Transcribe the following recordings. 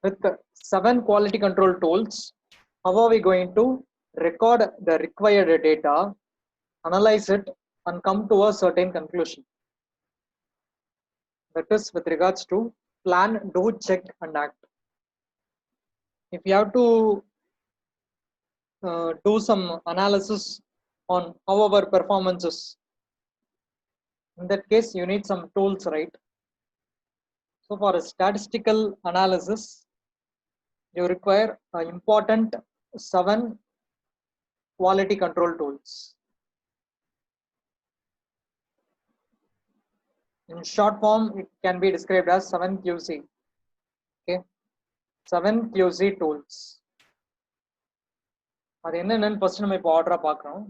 With 7 quality control tools, how are we going to record the required data, analyze it, and come to a certain conclusion? That is with regards to plan, do, check, and act. If you have to do some analysis on how our performance is, in that case, you need some tools, right? So for a statistical analysis, you require important 7 quality control tools. In short form, it can be described as 7 QC. Okay, 7 QC tools. அது என்னன்னு first நம்ம இப்போ ஆர்டரா பார்க்கறோம்.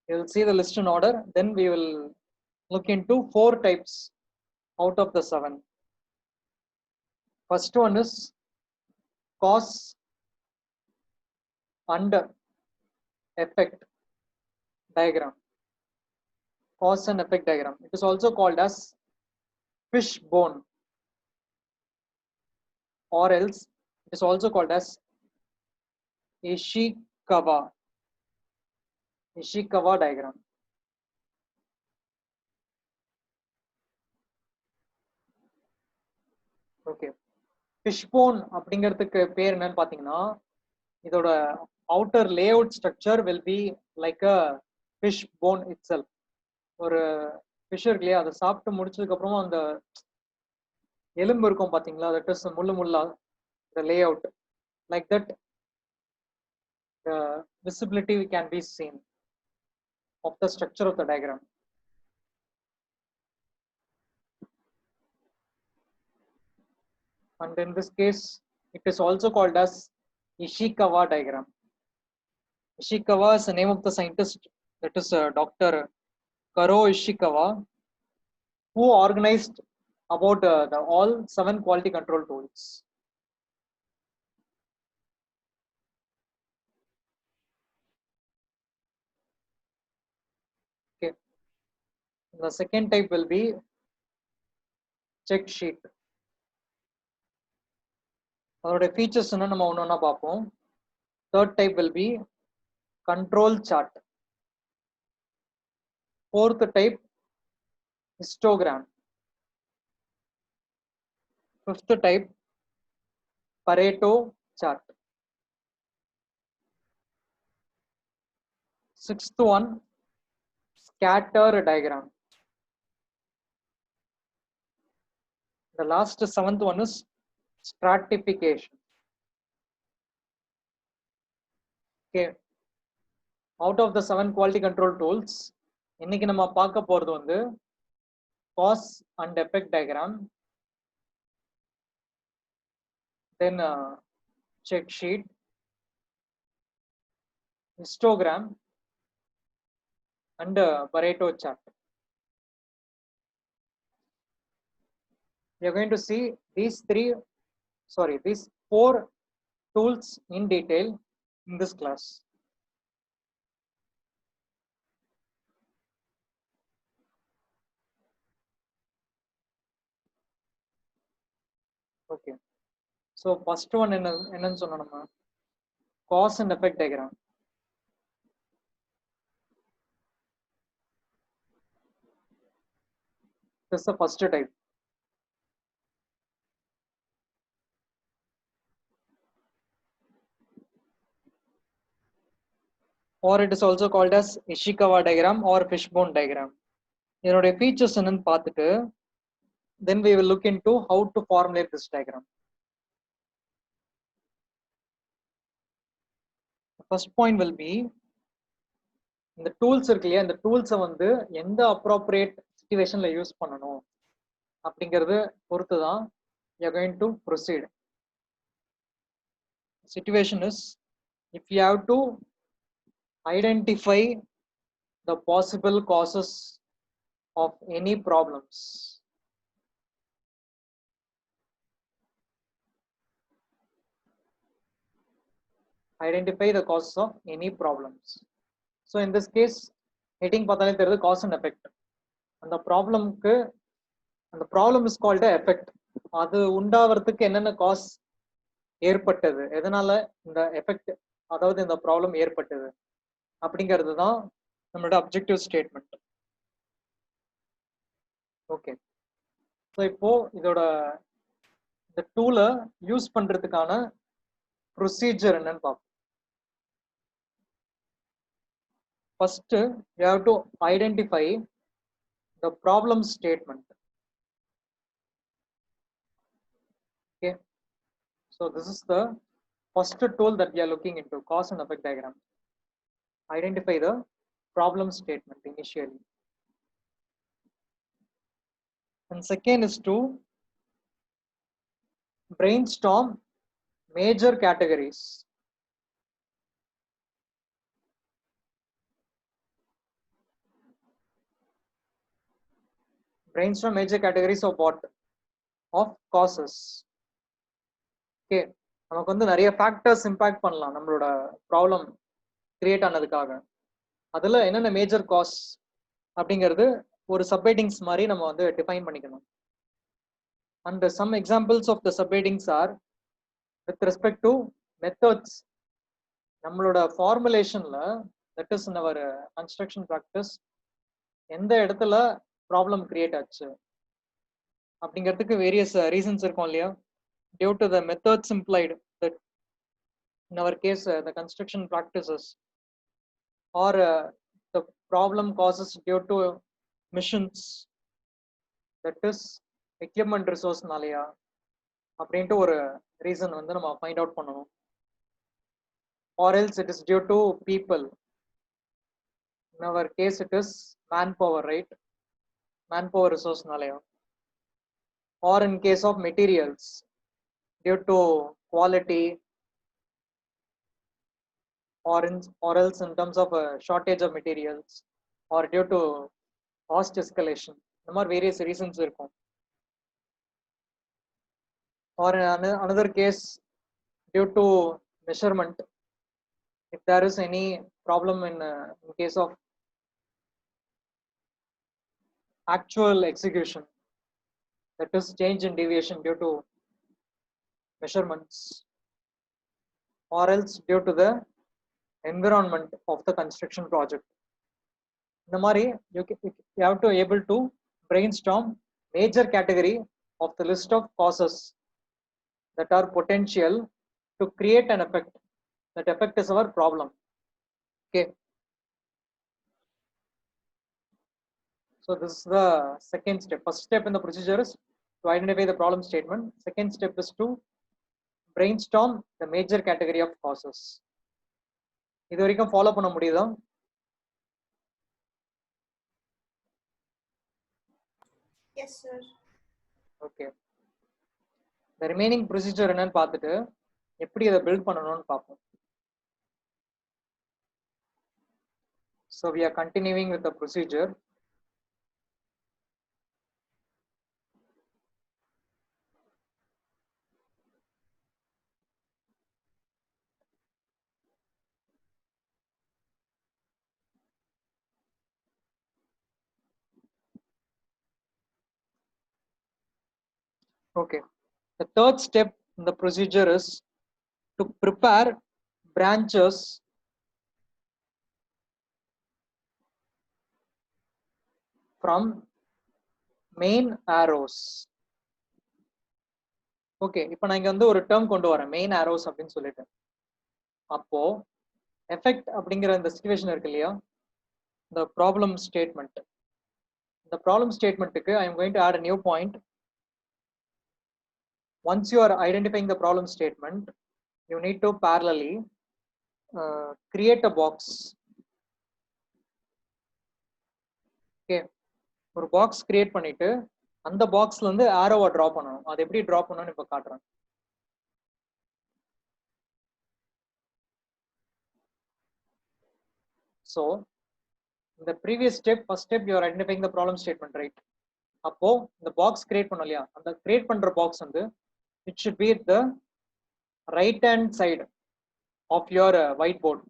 You will see the list in order. Then we will look into 4 types out of the 7. First one is cause and effect diagram. Cause and effect diagram. It is also called as fishbone, or else it is also called as Ishikawa diagram. Okay, fishbone அப்படிங்கிறதுக்கு பேர் என்னன்னு பாத்தீங்கன்னா, இதோட outer layout structure will be like a fishbone itself. ஒரு fish இருக்கு இல்லையா, அதை சாப்பிட்டு முடிச்சதுக்கு அப்புறமா அந்த எலும்பு இருக்கும் பாத்தீங்களா, that is முள்ளு முள்ளா, the layout like that, the visibility can be seen of the structure of the diagram. And in this case, it is also called as Ishikawa diagram. Ishikawa is the name of the scientist, that is Dr. Karo Ishikawa, who organized about the all 7 quality control tools. Okay, the second type will be check sheet. அதோட features என்ன நம்ம ஒண்ணு ஒண்ணா பார்ப்போம். Third type will be control chart. Fourth type, histogram. Fifth type, Pareto chart. Sixth one, scatter diagram. The last 7th one is stratification. Okay, out of the 7 quality control tools, இன்னைக்கு நம்ம பார்க்க போறது வந்து cause and effect diagram, then check sheet, histogram, and Pareto chart. We are going to see these 4 tools in detail in this class. Okay, so first one என்னன்னு சொன்னோம்னா cause and effect diagram. This is the first type. Or it is also called as Ishikawa diagram or fishbone diagram. இதனுடைய features என்னன்னு பார்த்துட்டு then we will look into how to formulate this diagram. The first point will be, இந்த tools இருக்கு இல்லையா, இந்த tools வந்து எந்த appropriate situationல use பண்ணணும் அப்படிங்கிறது பொறுத்து தான் we are going to proceed. Situation is, if you have to identify the possible causes of any problems, identify the causes of any problems. So in this case, heading பார்த்தாலே தெரியுது cause and effect. அந்த problem is called a effect. அது உண்டாவறதுக்கு என்னென்ன cause ஏற்பட்டது, எதனால இந்த effect அதாவது இந்த ப்ராப்ளம் ஏற்பட்டது அப்படிங்கிறது தான் நம்மளோட அப்ஜெக்டிவ் ஸ்டேட்மெண்ட். ஓகே, ஸோ இப்போ இதோட இந்த டூலை யூஸ் பண்றதுக்கான ப்ரொசீஜர் என்னன்னு பார்ப்போம். First you have to identify the problem statement. Okay, so this is the first tool that we are looking into, cause and effect diagram. Identify the problem statement initially, and second is to brainstorm major categories. Brainstorm major categories of what? Of causes. Okay, நமக்கு வந்து நிறைய factors impact பண்ணலாம் நம்மளோட problem create ஆனதுக்காக. அதுல என்னென்ன major cos அப்படிங்கிறது ஒரு subheadings மாதிரி நம்ம வந்து டிஃபைன் பண்ணிக்கணும். And some examples of the subheadings are with respect to methods. நம்மளோட ஃபார்முலேஷன்ல that is in our construction practice எந்த இடத்துல ப்ராப்ளம் கிரியேட் ஆச்சு அப்படிங்கிறதுக்கு வேரியஸ் ரீசன்ஸ் இருக்கும் இல்லையா? Due to the methods implied that in our case the construction practices, or the problem causes due to machines, that is equipment ரிசோர்ஸ்னாலயா அப்படின்ட்டு ஒரு reason வந்து நம்ம ஃபைண்ட் அவுட் பண்ணணும். Or else it is due to people. In our case it is manpower, right? Manpower resource nalaya. Or in case of materials, due to quality, or else in terms of a shortage of materials, or due to cost escalation. The more various reasons இருக்கும். Or another case due to measurement. If there is any problem in case of actual execution, that is change in deviation due to measurements, or else due to the environment of the construction project. In the mari you have to able to brainstorm major category of the list of causes that are potential to create an effect. That effect is our problem. Okay, so this is the second step. First step in the procedure is to identify the problem statement. Second step is to brainstorm the major category of causes. இது வரைக்கும் follow பண்ண முடியுதா? Yes sir. Okay, the remaining procedure என்னன்னு பார்த்துட்டு எப்படி இதை build பண்ணணும்னு பார்ப்போம். So we are continuing with the procedure. Okay, the third step in the procedure is to prepare branches from main arrows. Okay, இப்போ நான் இங்க வந்து ஒரு டேர்ம் கொண்டு வரேன், மெயின் ஆரோஸ் அப்படின்னு சொல்லிட்டு. அப்போ எஃபெக்ட் அப்படிங்கிற இந்த சிச்சுவேஷன் இருக்கு இல்லையா, இந்த ப்ராப்ளம் ஸ்டேட்மெண்ட். இந்த ப்ராப்ளம் ஸ்டேட்மெண்ட்டுக்கு I am going to add a new point. Once you are identifying the problem statement, you need to parallelly create a box. Okay, ஒரு பாக்ஸ் கிரியேட் பண்ணிட்டு அந்த பாக்ஸ்ல இருந்து ஆரோவை டிரா பண்ணணும். அது எப்படி டிரா பண்ணணும்னு இப்போ காட்டுறேன். So in the previous step, first step you are identifying the problem statement, right? அப்போ இந்த பாக்ஸ் கிரியேட் பண்ணோம் இல்லையா, அந்த கிரியேட் பண்ற பாக்ஸ் வந்து it should be at the right hand side of your whiteboard.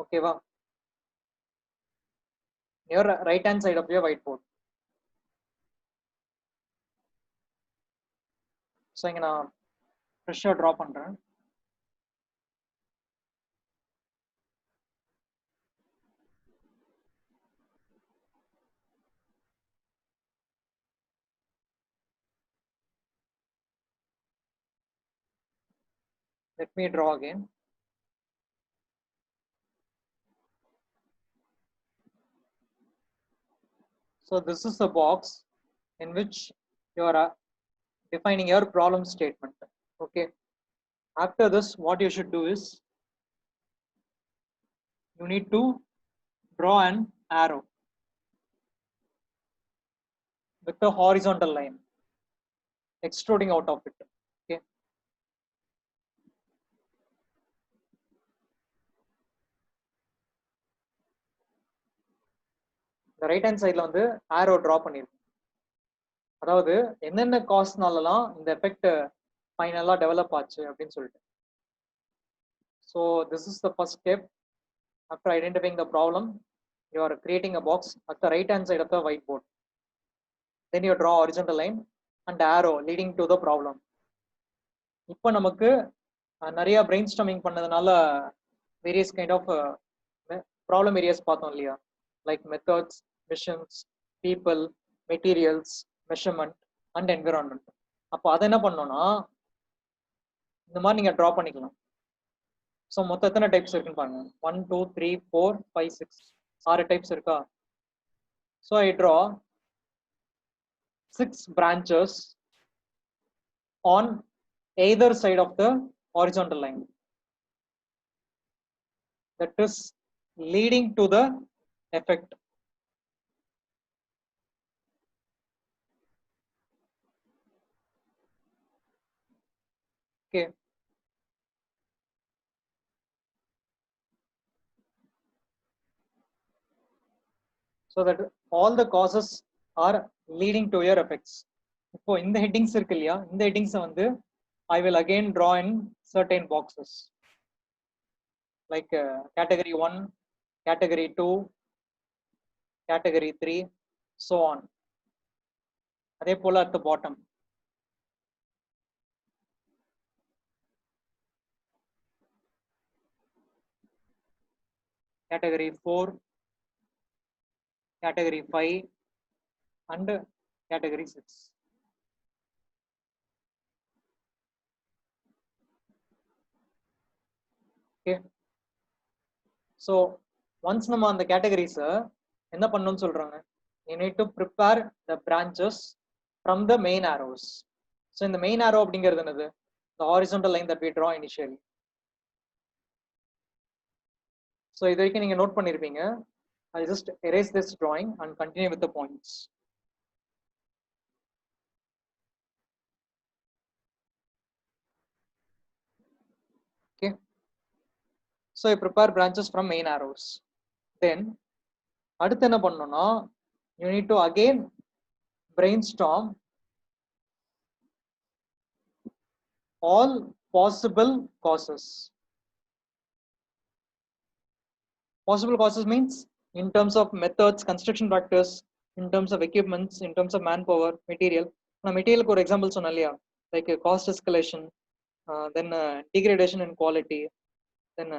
ஓகேவா? your right hand side of your whiteboard. So இங்க நான் ஃப்ரெஷ்ஷாக ட்ரா பண்ணுறேன். Let me draw again. So this is the box in which you are defining your problem statement. Okay. After this, what you should do is you need to draw an arrow with a horizontal line extruding out of it. Okay. The right hand side வந்து arrow draw பண்ணிருக்கேன். அதாவது என்னென்ன காஸ்ட்னாலலாம் இந்த effect ஃபைனலா develop ஆச்சு அப்படின்னு சொல்லிட்டு. So this is the first step. After identifying the problem, you are creating a box at the right hand side of the whiteboard. Then you draw horizontal line and arrow leading to the problem. இப்போ நமக்கு நிறைய brainstorming பண்ணதுனால various kind of problem areas பார்த்தோம் இல்லையா, like methods, machines, people, materials, measurement and environment. அப்போ அதை என்ன பண்ணோம்னா இந்த மாதிரி நீங்க ட்ரா பண்ணிக்கலாம். ஸோ மொத்தம் எத்தனை டைப்ஸ் இருக்குன்னு பாருங்க. 1 2 3 4 5 6 6 டைப்ஸ் இருக்கா. So I draw 6 branches on either side of the horizontal line, that is leading to the effect. Okay. So that all the causes are leading to your effects. இப்போ இந்த headings இருக்கு இல்லையா, இந்த headings வந்து I will again draw in certain boxes like category 1, category 2, category 3, so on. அதே போல at the bottom. Category 4, category 5 and category 6. Okay. So once நம்ம அந்த கேட்டகரிஸ் என்ன பண்ணணும்னு சொல்றாங்க, you need to prepare the branches from the main arrows. So இந்த main arrow அப்படிங்கிறது என்னது, the horizontal line that we draw initially. So இது வரைக்கும் நீங்க நோட் பண்ணிருப்பீங்க. I'll just erase this drawing and continue with the points. Okay. So you prepare branches from main arrows. Then அடுத்து என்ன பண்ணணும்னா you need to again brainstorm all possible causes. Possible causes means in terms of methods, construction practice, in terms of equipments, in terms of manpower, material. Now material for example சொன்னேன் இல்லையா, like cost escalation, then degradation in quality, then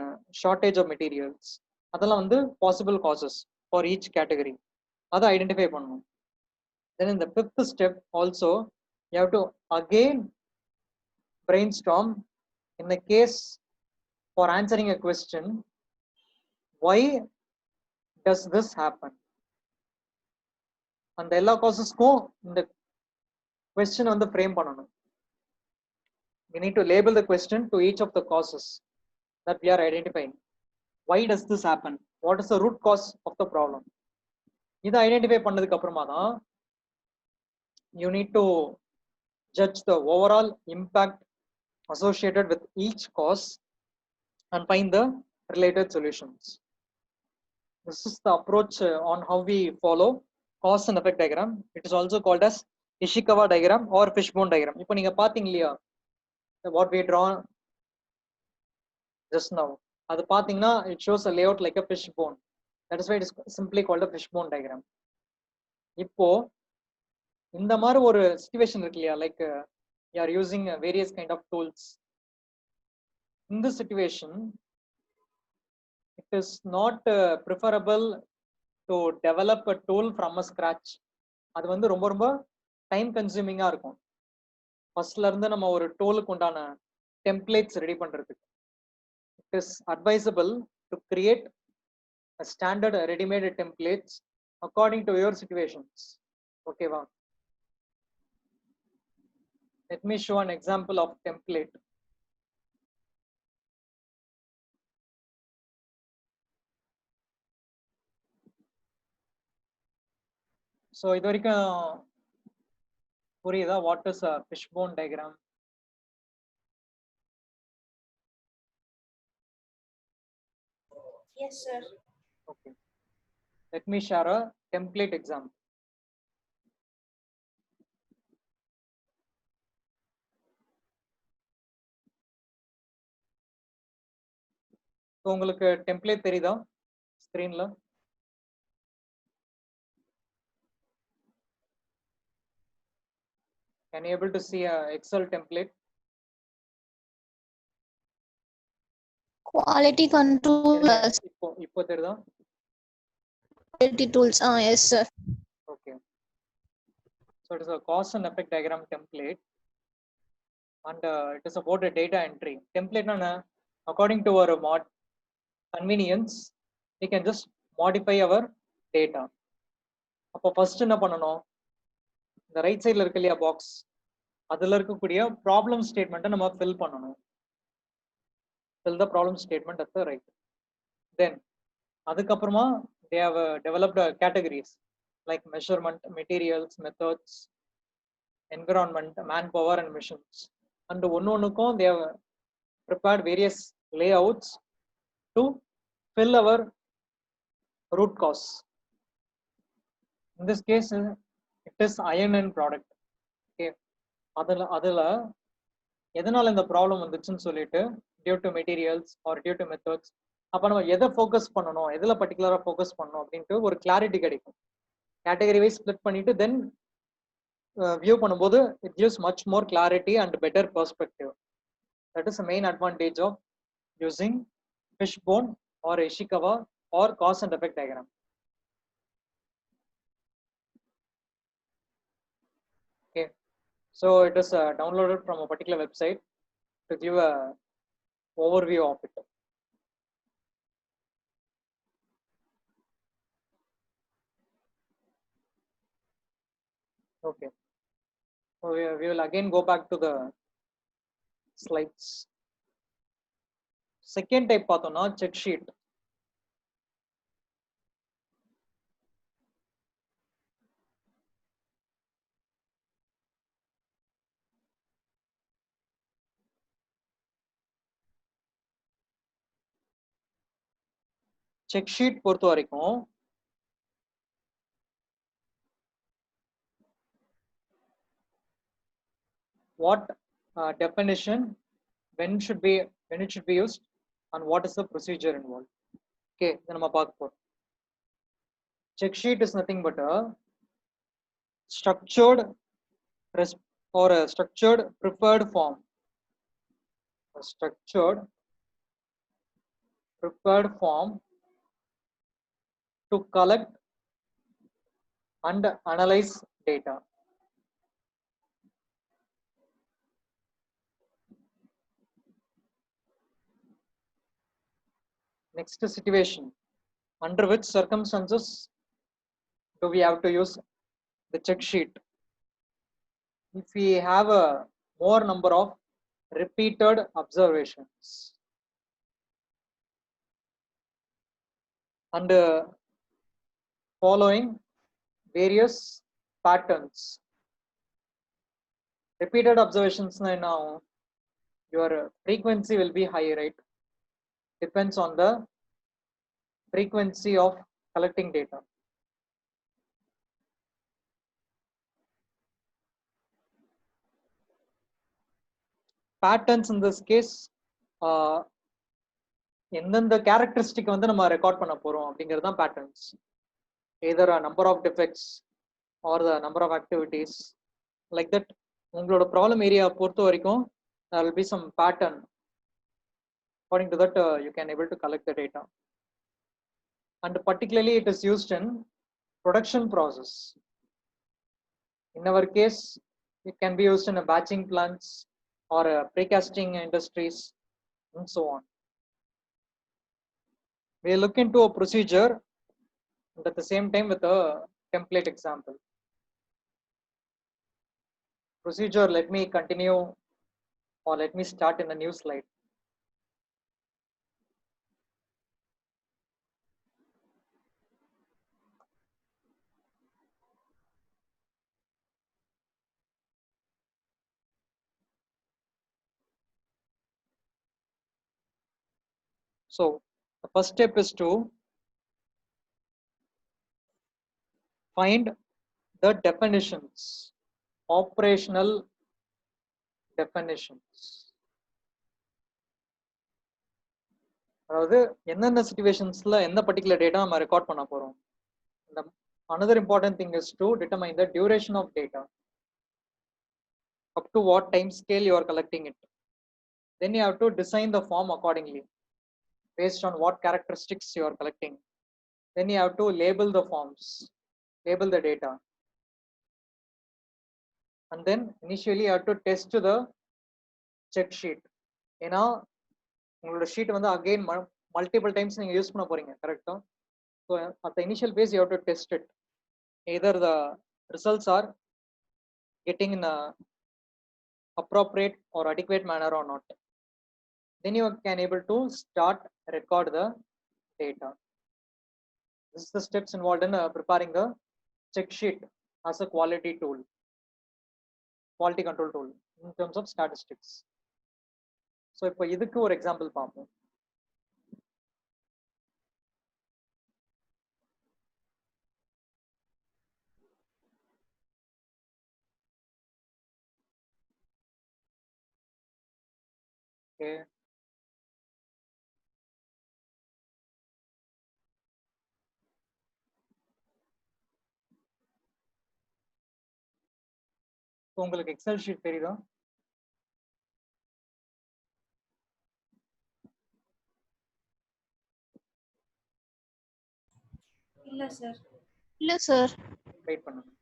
shortage of materials. அதெல்லாம் வந்து possible causes for each category. அதை identify பண்ணணும். Then in the fifth step also you have to again brainstorm in the case for answering a question, why does this happen? அந்த எல்லா காசஸ்க்கும் இந்த question வந்து frame பண்ணணும். We need to label the question to each of the causes that we are identifying. Why does this happen? What is the root cause of the problem? இதை identify பண்ணதுக்கு அப்புறமா தான் you need to judge the overall impact associated with each cause and find the related solutions. This is the approach on how we follow cause and effect diagram. It is also called as Ishikawa diagram or fishbone diagram. இப்போ நீங்க பாத்தீங்க இல்லையா, what we draw just now, அது பாத்தீங்கன்னா it shows a layout like a fishbone. That is why it is simply called a fishbone diagram. இப்போ இந்த மாதிரி ஒரு சிச்சுவேஷன் இருக்கு இல்லையா, like you are using various kind of tools. In this situation, it is not preferable to develop a tool from a scratch. அது வந்து ரொம்ப ரொம்ப டைம் கன்சூமிங்கா இருக்கும். ஃபர்ஸ்ட்ல இருந்து நம்ம ஒரு டூலுக்கு உண்டான டெம்ப்ளேட்ஸ் ரெடி பண்றதுக்கு. It is advisable to create a standard ready-made templates according to your situations. Okay, wow. Let me show an example of template. So இது வரைக்கும் புரியுதா? What is a fishbone diagram? Yes, sir. Okay. Let me share a template example. So உங்களுக்கு template தெரியுதா ஸ்கிரீன்ல? Can you able to see a Excel template? Quality control, இப்போ தெரியுதா? quality tools. Yes, sir. Okay. So it is a cause and effect diagram template, and it is about a data entry template. According to our convenience, we can just modify our data. அப்போ first என்ன பண்ணணும்? இந்த right சைடுல இருக்கு இல்லையா box, அதுல இருக்கக்கூடிய problem ஸ்டேட்மெண்ட்டை நம்ம ஃபில் பண்ணணும். fill the problem statement at the right. Then அதுக்கப்புறமா they have developed categories like measurement, materials, methods, environment, manpower and missions. And ஒன்னுக்கும் they have prepared various layouts to fill our root cause. In this case, it is iron and product. Okay, அதுல எதனால இந்த problem வந்துச்சுன்னு சொல்லிட்டு due to materials or due to methods, அப்போ நம்ம எதை focus பண்ணணும், எதுல பர்டிகுலரா ஃபோக்கஸ் பண்ணணும் அப்படின்ட்டு ஒரு கிளாரிட்டி கிடைக்கும். கேட்டகரி வைஸ் ஸ்ப்ளிட் பண்ணிட்டு தென் வியூ பண்ணும்போது it gives much more clarity and better perspective. That is main advantage of using fishbone or Ishikawa or cause and effect diagram. Okay, so it is downloaded from a particular website to give a overview of it. Okay, so we will again go back to the slides. Second type பார்த்தோம்னா check sheet. Check sheet பொறுத்த வரைக்கும் what definition, when it should be used, and what is the procedure involved. Okay, இத நம்ம பார்க்க போறோம். Check sheet is nothing but a structured or a structured preferred form. A structured preferred form to collect and analyze data. Next situation, under which circumstances do we have to use the check sheet? If we have a more number of repeated observations and following various patterns. Repeated observations now, your frequency will be high, right? Depends on the frequency of collecting data. Patterns in this case, எந்தெந்த characteristic வந்து நம்ம record பண்ண போறோம் அப்படிங்கிறது தான் patterns. either a number of defects or the number of activities, like that உங்களோட problem area பொறுத்த வரைக்கும் there will be some pattern. According to that, you can able to collect the data. And particularly it is used in production process. In our case, it can be used in a batching plants or precasting industries and so on. We look into a procedure and at the same time with a template example. Procedure, let me continue or let me start in a new slide. So the first step is to find the definitions, operational definitions. அதாவது என்னென்ன சிச்சுவேஷன்ஸ்ல எந்த particular data நம்ம record பண்ண போறோம். Another important thing is to determine the duration of data. Up to what time scale you are collecting it. Then you have to design the form accordingly based on what characteristics you are collecting. Then you have to label the forms, label the data. And then initially you have to test the check sheet. ஏன்னா உங்களோட sheet வந்து again multiple times நீங்க use பண்ண போறீங்க, கரெக்டா? So at the initial phase you have to test it. Either the results are getting in a appropriate or adequate manner or not. Then you can able to start record the data. This is the steps involved in preparing the check sheet as a quality tool, quality control tool in terms of statistics. So இப்போ இதுக்கு ஒரு example பார்ப்போம். Okay. உங்களுக்கு Excel sheet தெரியுதா? இல்ல sir. இல்ல sir. Wait பண்ணுங்க.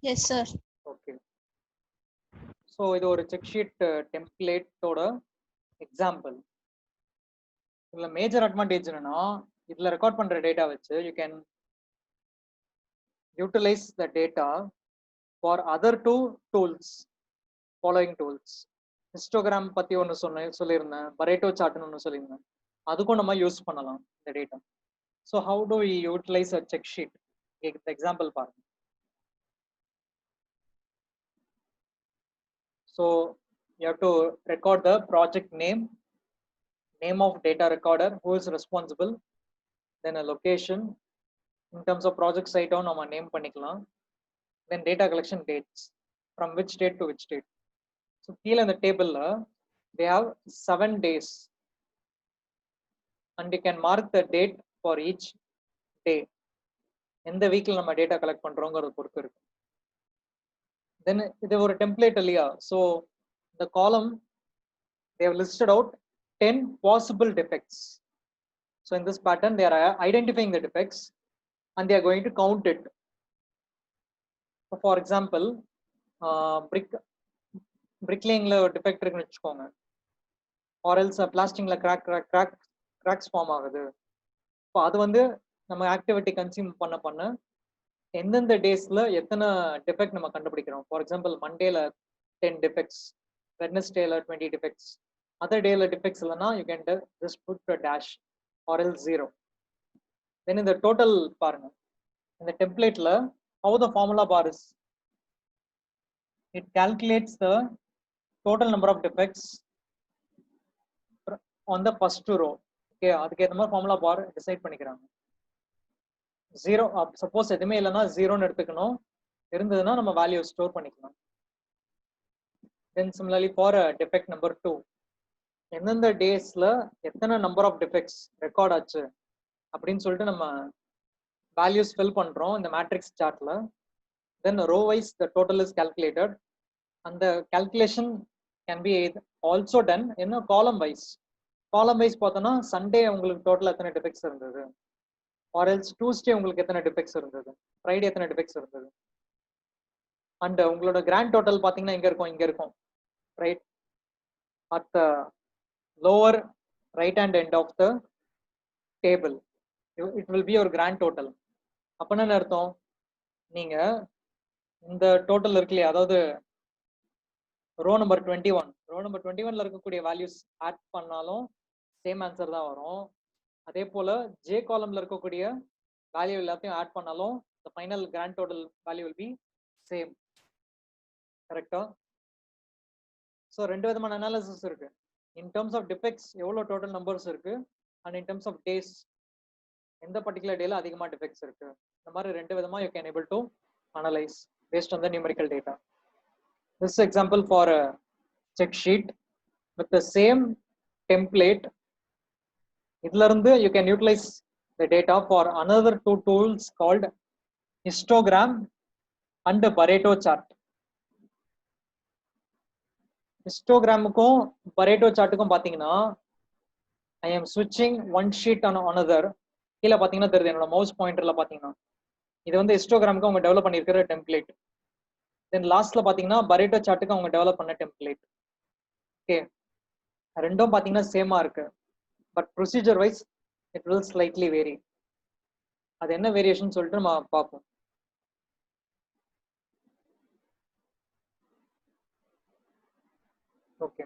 Yes sir. Okay. So இது ஒரு செக் ஷீட் டெம்ப்ளேட்டோட எக்ஸாம்பிள். இதுல மேஜர் அட்வான்டேஜ் என்னன்னா, இதுல ரெக்கார்ட் பண்ற டேட்டா வச்சு you can utilise the data for other two tools, following tools. Histogram பத்தி ஒன்று சொல்லியிருந்தேன், பரேட்டோ சார்ட்னு ஒன்று சொல்லியிருந்தேன். அதுக்கும் நம்ம யூஸ் பண்ணலாம் இந்த data. So how do we utilise a check sheet? Example பாருங்க. So you have to record the project name, name of data recorder, who is responsible, then a location. In terms of project site on our name panikalam, then data collection dates, from which date to which date. So here in the table they have 7 days, and you can mark the date for each day. In the week நம்ம data collect பண்றோங்கிறது பொறுத்து இருக்கு. Then இது ஒரு template இல்லையா? So the column they have listed out 10 possible defects. So in this pattern they are identifying the defects and they are going to count it. So for example, bricklaying la defect இருக்குன்னு வெச்சுக்கோங்க, or else plastic la cracks form ஆகுது. இப்போ அது வந்து நம்ம activity consume பண்ண எந்தெந்த டேஸ்ல எத்தனை டிஃபெக்ட் நம்ம கண்டுபிடிக்கிறோம். ஃபார் எக்ஸாம்பிள் மண்டேல 10 டிஃபெக்ட்ஸ், வெட்னஸ்டேல 20 டிஃபெக்ட்ஸ், அதர் டேல டிஃபெக்ட்ஸ் இல்லைன்னா you can just put a dash or else 0. Then இந்த டோட்டல் பாருங்க, இந்த டெம்ப்ளேட்ல how the formula bar is, it calculates the total number of defects on the first row. Okay, அதுக்கு ஏத்த மாதிரி formula பார் decide பண்ணிக்கிறாங்க. 0 suppose எதுவுமே இல்லைன்னா 0ன்னு எடுத்துக்கணும், இருந்ததுன்னா நம்ம வேல்யூ ஸ்டோர் பண்ணிக்கலாம். Then similarly for defect number 2, எந்தெந்த டேஸ்ல எத்தனை நம்பர் ஆஃப் டிஃபெக்ட்ஸ் ரெக்கார்ட் ஆச்சு அப்படின்னு சொல்லிட்டு நம்ம வேல்யூஸ் ஃபில் பண்றோம் இந்த matrix சார்ட்ல. Then row wise the total is calculated, and the calculation can be also done in a column wise. Column wise பார்த்தோம்னா சண்டே உங்களுக்கு டோட்டல் எத்தனை டிஃபெக்ட்ஸ் இருந்தது, ஆர் எல்ஸ் டியூஸ்டே உங்களுக்கு எத்தனை டிஃபெக்ட்ஸ் இருந்தது, ஃப்ரைடே எத்தனை டிஃபெக்ட்ஸ் இருந்தது. அண்ட் உங்களோட கிராண்ட் டோட்டல் பார்த்தீங்கன்னா இங்க இருக்கும், இங்க இருக்கும், right at the lower right hand end of the table. It will be your grand total. அப்ப என்ன அர்த்தம், நீங்க இந்த டோட்டல் இருக்கு இல்லையா, அதாவது ரோ நம்பர் 21ல இருக்கக்கூடிய வேல்யூஸ் ஆட் பண்ணாலும் சேம் ஆன்சர் தான் வரும். அதே போல ஜே காலம்ல இருக்கக்கூடிய வேல்யூ எல்லாத்தையும் ஆட் பண்ணாலும் the final grand total value will be same. கரெக்டா? ஸோ ரெண்டு விதமான அனாலிசிஸ் இருக்கு. இன் டர்ம்ஸ் ஆஃப் டிஃபெக்ட்ஸ் எவ்வளோ டோட்டல் நம்பர்ஸ் இருக்கு, and in terms of days எந்த பர்டிகுலர் டேல அதிகமாக டிஃபெக்ட்ஸ் இருக்கு. இந்த மாதிரி ரெண்டு விதமா you can able to analyse based on the numerical data. This is example for a check sheet with the same template. இதுல இருந்து you can utilize the data for another two tools called histogram and Pareto chart. ஹிஸ்டோகிராமுக்கும் Pareto சார்ட்டுக்கும் பாத்தீங்கன்னா I am switching one sheet on another. கீழே பாத்தீங்கன்னா தெரியுது என்னோட mouse பாயிண்டர்ல பாத்தீங்கன்னா இது வந்து ஹிஸ்டோகிராமுக்கு அவங்க டெவலப் பண்ணியிருக்கிற டெம்ப்ளேட். தென் லாஸ்ட்ல பாத்தீங்கன்னா பரேட்டோ சார்ட்டுக்கு அவங்க டெவலப் பண்ண டெம்ப்ளேட். ஓகே, ரெண்டும் பாத்தீங்கன்னா சேமா இருக்கு, but procedure wise it will slightly vary. அது என்ன வேரியேஷன் சொல்லிட்டு நம்ம பார்ப்போம். Okay,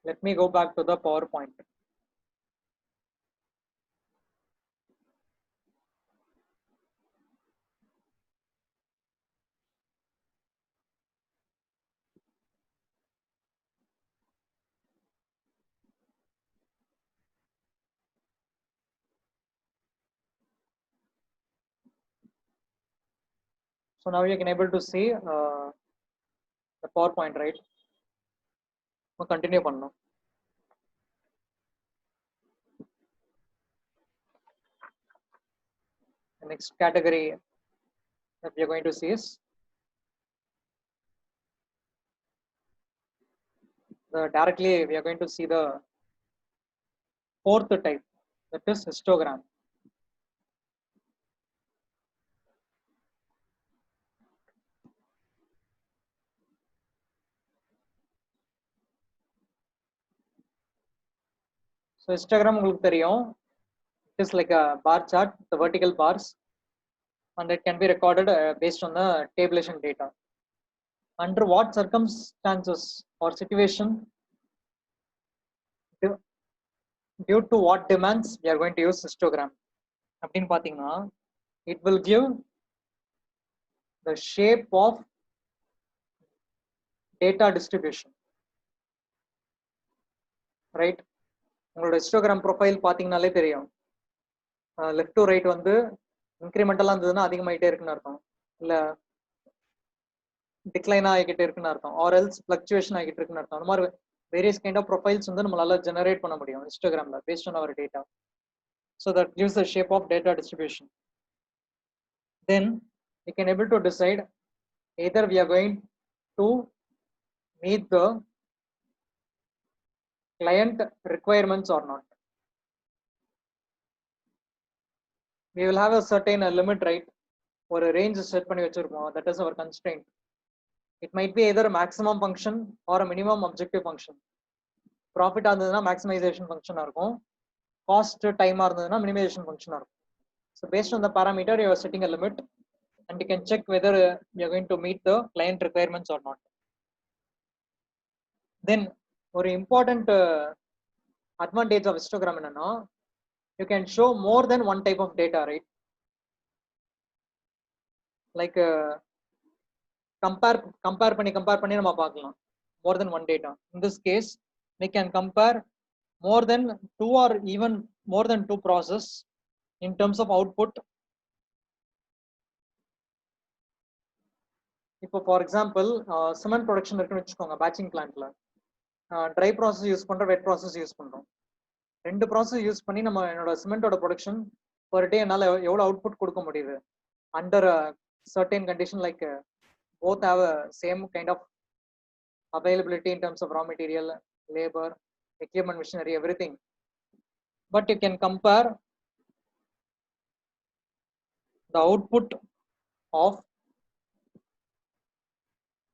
let me go back to the PowerPoint. So now you can able to see the PowerPoint, right? We'll continue பண்ணணும். The next category that we are going to see is directly we are going to see the fourth type, that is histogram. So histogram உங்களுக்கு தெரியும், it is like a bar chart, the vertical bars, and it can be recorded based on the tabulation data. Under what circumstances or situation, due to what demands we are going to use histogram அப்படின்னு பாத்தீங்கன்னா it will give the shape of data distribution, right? உங்களோட histogram profile பாத்தீங்கன்னாலே தெரியும், left to right வந்து இன்க்ரிமெண்டலா இருந்ததுன்னா அதிகமாயிட்டே இருக்குன்னு அர்த்தம், இல்ல டிக்ளைன் ஆகிக்கிட்டே இருக்குன்னு அர்த்தம், ஆர் எல்ஸ் ஃபிளக்சுவேஷன் ஆகிட்டு இருக்குன்னு அர்த்தம். அந்த மாதிரி வேரியஸ் கைண்ட் ஆஃப் ப்ரொஃபைல்ஸ் வந்து நம்மளால ஜெனரேட் பண்ண முடியும் ஹிஸ்டோகிராம்ல based on our data. So that gives the shape of data distribution. Then we can able to decide either we are going to meet the client requirements or not. We will have a certain limit, right? Or a range set பண்ணி வச்சிருப்போம், that is our constraint. It might be either a maximum function or a minimum objective function. Profit ஆனதுன்னா maximization function இருக்கும், cost time இருந்ததுன்னா minimization function இருக்கும். So based on the parameter you are setting a limit, and you can check whether you are going to meet the client requirements or not. Then ஒரு important advantage of histogram என்னன்னா you can show more than one type of data, right? Like compare பண்ணி நம்ம பார்க்கலாம் more than one data. In this case we can compare more than 2 or even more than 2 process in terms of output. இப்போ for example cement production இருக்குன்னு வச்சுக்கோங்க, patching பிளான்ட்ல try process use பண்றோம், வெட் process use பண்றோம். ரெண்டு process use பண்ணி நம்ம என்னோட சிமெண்டோட production per day என்னால் எவ்வளோ அவுட்புட் கொடுக்க முடியுது under certain condition, like both have a same kind of availability in terms of raw material, labor, equipment, machinery, everything. But you can compare the output of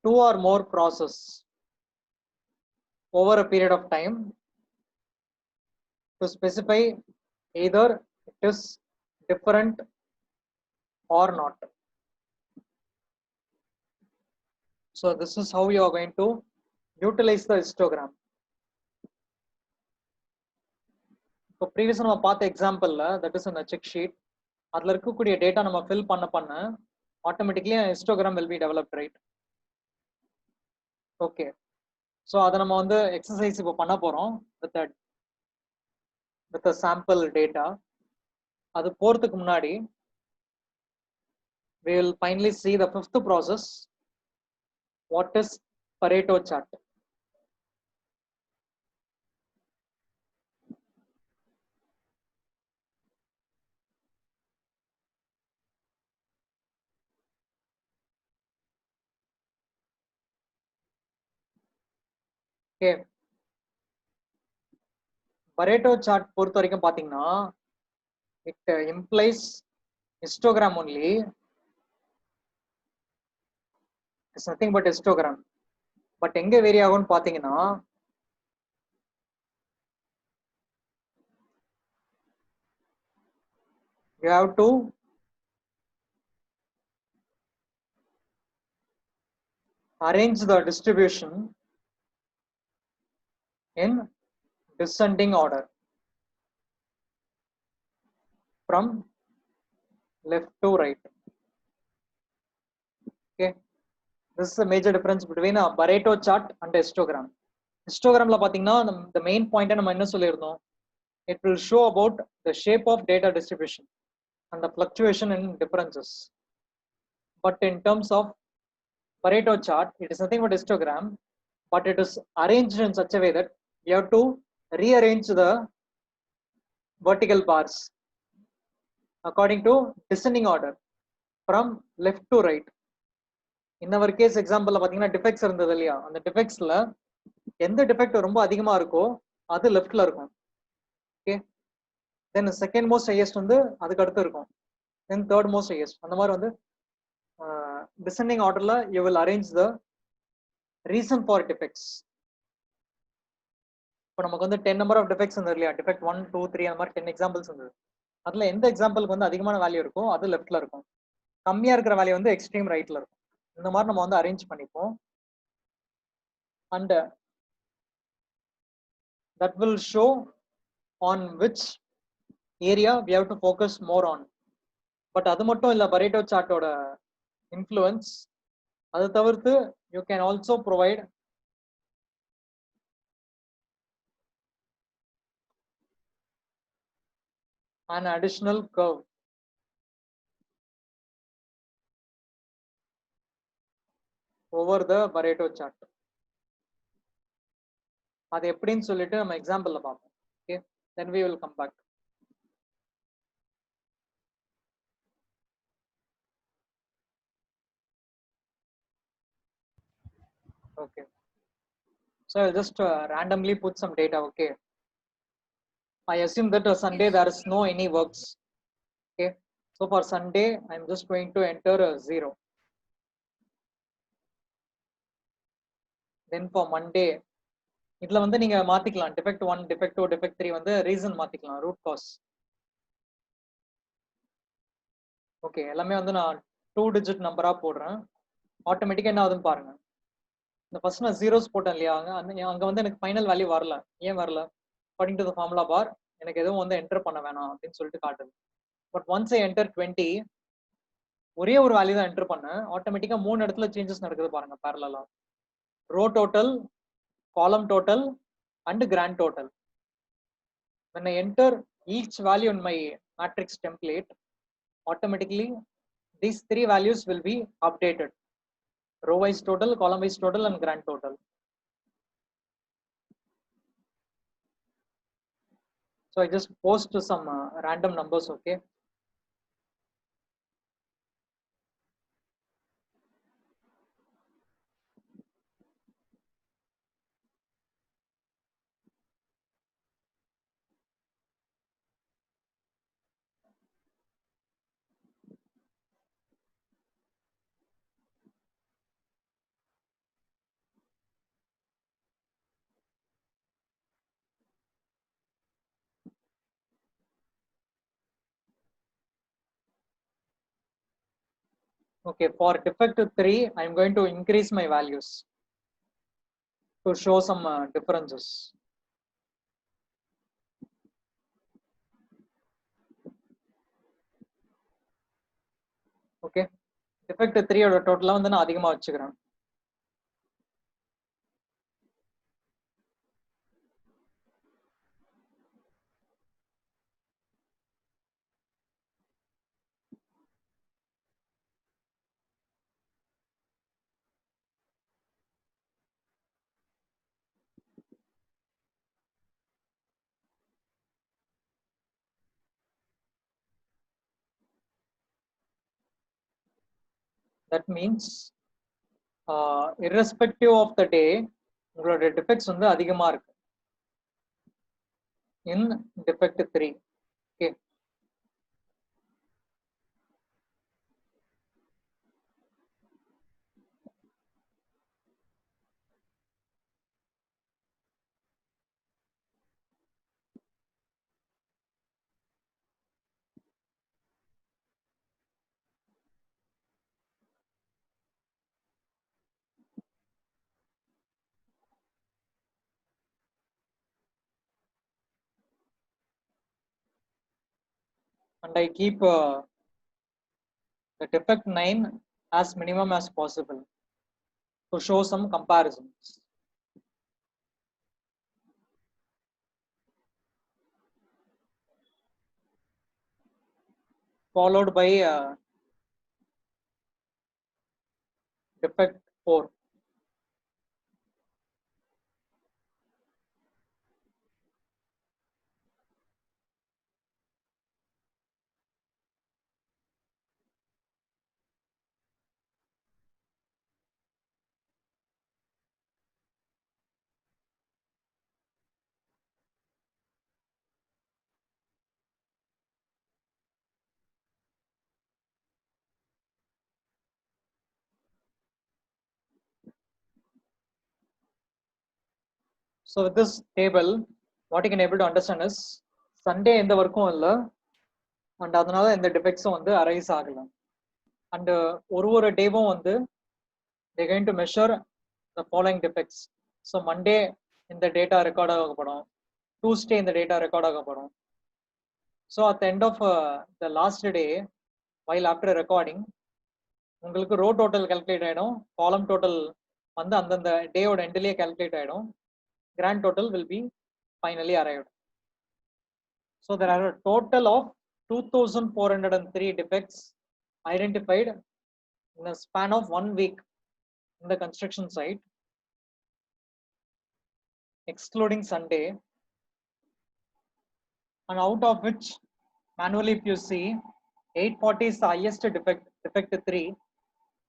2 or more process over a period of time to specify either it is different or not. So this is how you are going to utilize the histogram. இப்போ ப்ரீவியஸாக நம்ம பார்த்த எக்ஸாம்பிளில் that is இந்த check sheet, அதில் இருக்கக்கூடிய data நம்ம fill பண்ண automatically histogram will be developed, right? Okay, so அதை நம்ம வந்து எக்ஸசைஸ் இப்போ பண்ண போகிறோம் வித் சாம்பிள் டேட்டா. அது போகிறதுக்கு முன்னாடி we will finally see the fifth process, what is Pareto chart. Okay, Pareto chart பொறுத்த வரைக்கும் பாத்தீங்கன்னா it implies histogram only. It's nothing but histogram. But எங்க வேரி ஆகும்னு பாத்தீங்கன்னா you have to arrange the distribution in descending order from left to right. Okay, this is a major difference between a Pareto chart and a histogram. Histogramல பாத்தீங்கன்னா the main point நம்ம என்ன சொல்லியிருந்தோம், it will show about the shape of data distribution and the fluctuation in differences. But in terms of Pareto chart, it is nothing but histogram, but it is arranged in such a way that you have to rearrange the vertical bars according to descending order from left to right. In our case example பாத்தீங்கன்னா defects இருந்தது இல்லையா, அந்த டிஃபெக்ட்ஸ்ல எந்த defect ரொம்ப அதிகமா இருக்கோ அது லெஃப்ட்ல இருக்கும். Okay, then second most highest வந்து அதுக்கு அடுத்து இருக்கும், தென் தேர்ட் மோஸ்ட் ஹையஸ்ட். அந்த மாதிரி வந்து டிசெண்டிங் ஆர்டர்ல you will arrange the reason for defects. இப்போ நமக்கு வந்து 10 நம்பர் ஆஃப் டிஃபெக்ட்ஸ் இருந்தது இல்லையா, டிஃபெக்ட் 1, 2, 3 அந்த மாதிரி 10 எக்ஸாம்பிள்ஸ் இருந்தது. அதுல எந்த எக்ஸாம்பிளுக்கு வந்து அதிகமான வேல்யூ இருக்கோ அது லெஃப்ட்ல இருக்கும், கம்மியா இருக்கிற வேல்யூ வந்து எக்ஸ்ட்ரீம் ரைட்ல இருக்கும். இந்த மாதிரி நம்ம வந்து அரேஞ்ச் பண்ணிப்போம். And that will show on which area we have to focus more on. But அது மட்டும் இல்ல Pareto chart ஓட influence. அது தவிர்த்து you can also provide an additional curve over the Pareto chart. அது எப்படின்னு சொல்லிட்டு நம்ம எக்ஸாம்பிள்ல பார்ப்போம். Okay, then we will come back. Okay, so I'll just randomly put some data. Okay, I assume that Sunday there is no any works. Okay, so for Sunday I'm just going to enter 0. Then for Monday இதுல வந்து நீங்க மாத்திக்கலாம், defect 1, defect 2, defect 3 வந்து reason மாத்திக்கலாம், root cause. Okay, எல்லாமே வந்து நான் 2 digit நம்பரா போடுறேன். ஆட்டோமேட்டிக்கா என்ன ஆகுதுன்னு பாருங்க. இந்த ஃபர்ஸ்ட் நான் ஜீரோஸ் போட்டேன் இல்லையா, அங்க வந்து எனக்கு ஃபைனல் வேல்யூ வரல. ஏன் வரல? அக்கார்டிங் டு தி ஃபார்முலா பார் எனக்கு எதுவும் வந்து என்டர் பண்ண வேணாம் அப்படின்னு சொல்லிட்டு காட்டுது. பட் ஒன்ஸ் ஐ என்டர் 20, ஒரே ஒரு வேல்யூ தான் என்டர் பண்ணேன், ஆட்டோமேட்டிக்கா 3 இடத்துல சேஞ்சஸ் நடக்குது பாருங்க பேரலலா. ரோ டோட்டல், காலம் total and grand total. When I enter each value in my matrix template, automatically these three values will be updated: row wise total, column wise total, and grand total. So I just post some random numbers, okay? Okay, for defect 3, I'm going to increase my values to show some differences. Okay, defect 3 ஓட டோட்டலா வந்து நான் அதிகமா வச்சுக்கிறேன். That means irrespective of the day, உங்களோட defects வந்து அதிகமா இருக்கு in defect 3. Okay. And I keep the defect 9 as minimum as possible to show some comparisons. Followed by defect 4. So with this table, what you can able to understand is Sunday எந்த வர்க்கும் இல்ல, and அதனால இந்த defects வந்து arise ஆகல. And ஒரு டேவும் வந்து they going to measure the following defects. So Monday இந்த data record ஆகப்படும், Tuesday இந்த data record ஆகப்படும். So at the end of the last day, while after recording, உங்களுக்கு row total calculate ஆயிடும், column total வந்து அந்தந்த டேயோட எண்ட்லயே calculate ஆயிடும், grand total will be finally arrived. So there are a total of 2403 defects identified in the span of 1 week in the construction site, excluding Sunday, and out of which manually if you see 840 is the highest defect 3.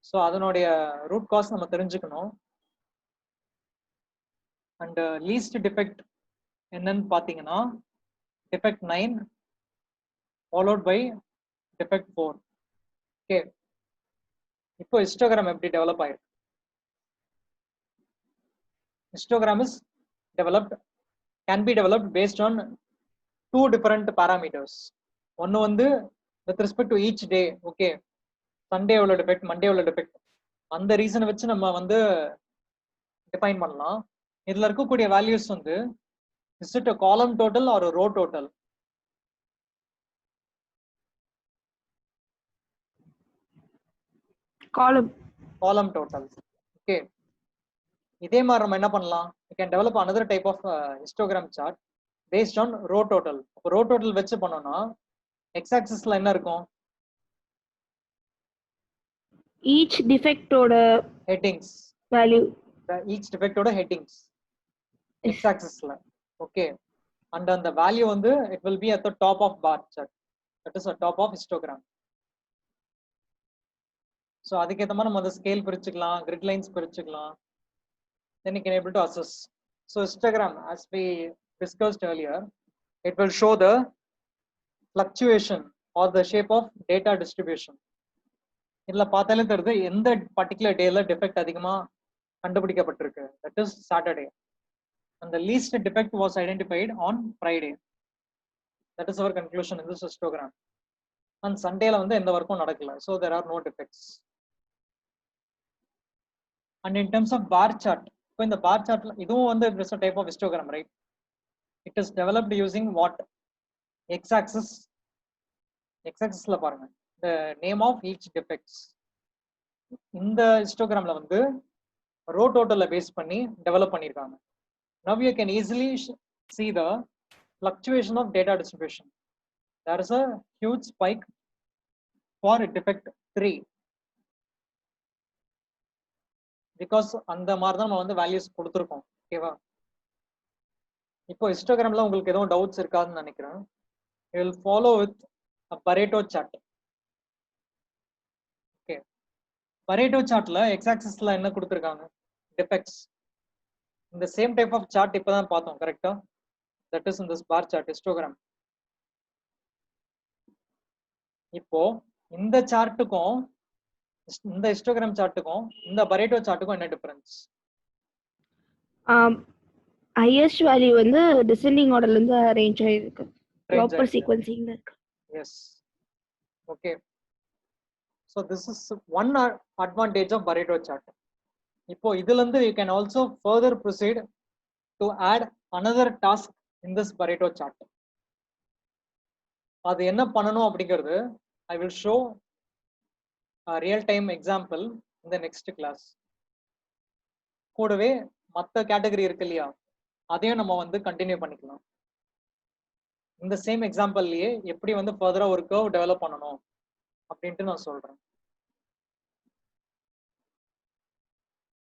So அதனுடைய root cause நம்ம தெரிஞ்சுக்கணும். And least defect என்னன்னு பாத்தீங்கன்னா defect 9 followed by defect 4. Okay, இப்போ histogram எப்படி develop ஆயிருக்கு? Histogram is can be developed based on 2 different parameters. One வந்து with respect to each day. Okay, Sunday எவ்வளவு defect, Monday எவ்வளவு defect, அந்த ரீசனை வச்சு நம்ம வந்து define பண்ணலாம். இதுல இருக்கக்கூடிய values வந்து is it a column total or a row total? Column. Column total. Okay, இதே மாதிரி நம்ம என்ன பண்ணலாம், you can develop another type of histogram chart based on row total. row total வச்சு பண்ணோம்னா x axisல என்ன இருக்கும்? each defect oda headings, value, each defect oda headings x axis la. Okay, and on the value வந்து it will be at the top of bar chart, that is the top of histogram. So அதுக்கு ஏத்த மாதிரி நம்ம அந்த scale பிரிச்சுக்கலாம், grid lines பிரிச்சுக்கலாம், then you can able to assess. So histogram, as we discussed earlier, it will show the fluctuation or the shape of data distribution. இதுல பார்த்தாலே தெரியுது எந்த பர்టిక్యులர் டேல டிஃபெக்ட் அதிகமா கண்டுபிடிக்கப்பட்டிருக்கு, that is Saturday, and the least defect was identified on Friday. That is our conclusion in this histogram. And Sundayல வந்து எந்த வர்க்கும் நடக்கல, so there are no defects. And in terms of bar chart, so in the bar chart இதுவும் வந்து it is a type of histogram, right? It is developed using what? X axis la பாருங்க, the name of each defects. இந்த ஹிஸ்டோகிராம்ல வந்து row total base பண்ணி develop பண்ணிருக்காங்க. Now you can easily see the fluctuation of data distribution. There is a huge spike for defect 3 because அந்த மாதிரி தான் நம்ம வந்து values கொடுத்திருக்கோம். ஓகேவா? இப்போ ஹிஸ்டோகிராம்ல உங்களுக்கு எதுவும் டவுட்ஸ் இருக்காதுன்னு நினைக்கிறேன். You will follow with a Pareto chart. Okay, Pareto chartல x axisல என்ன கொடுத்திருக்காங்க? Defects. இந்த same type of chart இப்பதான் பார்த்தோம், கரெக்ட்டா? That is in this bar chart histogram. இப்போ இந்த சார்ட்டுக்கும் இந்த ஹிஸ்டோகிராம் சார்ட்டுக்கும் இந்த Pareto சார்ட்டுக்கும் என்ன டிஃபரன்ஸ்? highest value வந்து descending orderல இருந்து arrange ஆயிருக்கு, proper sequencing ல இருக்கு. Yes. Okay, so this is one advantage of Pareto chart. இப்போ இதுல இருந்து you can also further proceed to add another task in this Pareto chart. அது என்ன பண்ணணும் அப்படிங்கிறது I will show a real time example in the next class. கூடவே மற்ற category இருக்கு இல்லையா, அதையும் நம்ம வந்து கண்டினியூ பண்ணிக்கலாம். இந்த சேம் எக்ஸாம்பிள்லயே எப்படி வந்து ஃபர்தரா ஒரு கர்வ் டெவலப் பண்ணணும் அப்படின்ட்டு நான் சொல்றேன்.